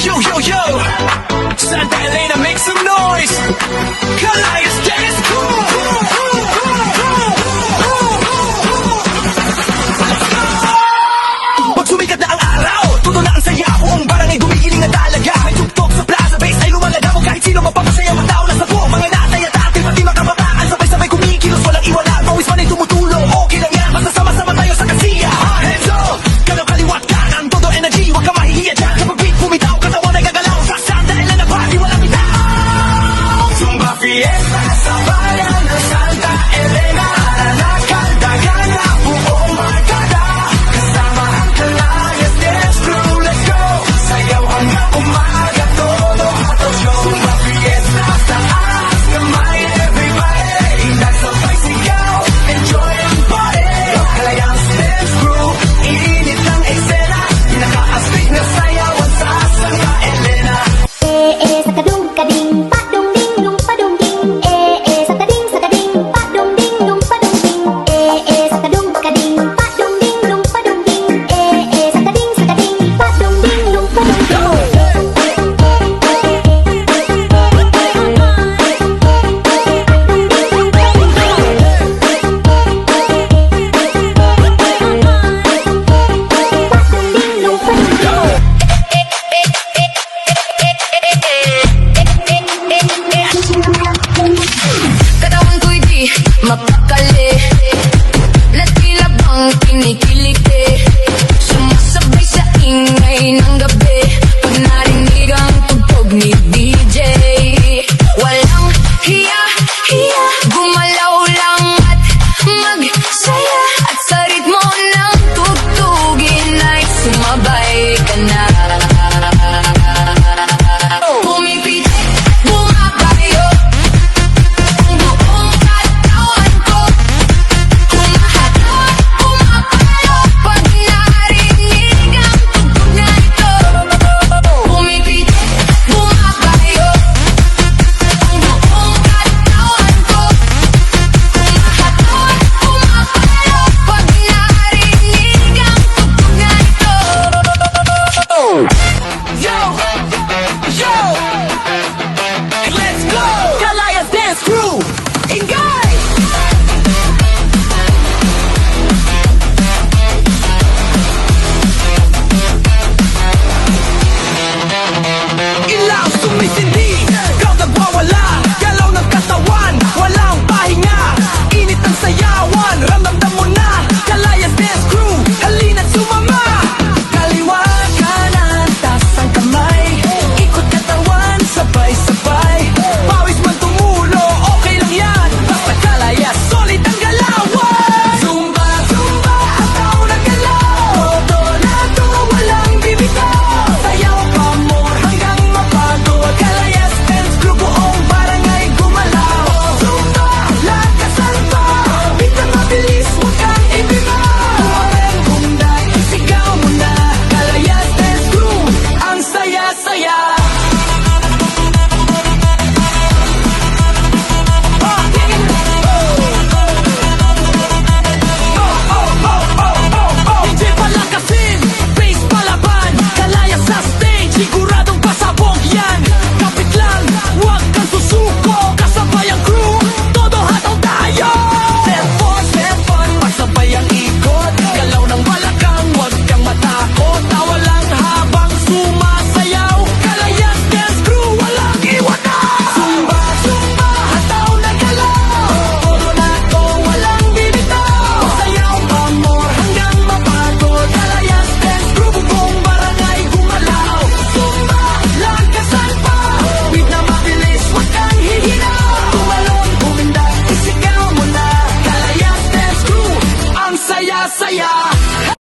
Yo, yo, yo! Santa Elena, make some noise! Calais Dance Crew! Pag sumikat na ang araw, tuto na ang saya. Buong barangay gumigiling na talaga. May tugtog sa plaza, bass ay lumaladaw. Kahit sino mapapasaya, ang tao nasa buong mga natay at ating pati makabataan. Sabay-sabay kumikilos, walang iwala. Pawis man ay tumutulong, okay lang yan. Basta sama-sama tayo sa kasiya. Hands up! Kalaw kaliwat ka, ang todo energy. Huwag ka mahihiya dyan. Kapag beat bumitaw, katawan ay gagalaw. Sa Santa Elena party, walang bitaw. Zumba fiesta sa bayan ng Santa Elena. Nakadagan na buong barkada. Kasama ang Calais Dance Crew, let's go. Sayaw hanggang umaga, todo hataw show. Zumba fiesta, taas kamay everybody. Nagsabay sigaw, enjoy ang party. Calais Dance Crew, init ang eksena. Pinaka-astig na sayawan sa Santa Elena. Sa kadung kading padung ding dum padung ding sa kading padung ding dum padung ding sa kadung kading padung ding dum padung ding sa kading padung ding dum padung Katawan ko'y di mapakali. Latila bang kinikiliti. Sumasabay sa ingay ng gabi. Pag narinig ang tugtog ni DJ, walang hiya, hiya. Gumalaw lang at magsaya. At sa ritmo ng tugtugin ay sumabay ka na. Pumipitik, bumabayo ang buong katawan ko. Humahatot, pumapalo pag narinig ang tugtog na ito. Pumipitik, bumabayo ang buong katawan ko. Humahatot, pumapalo pag narinig ang tugtog na ito.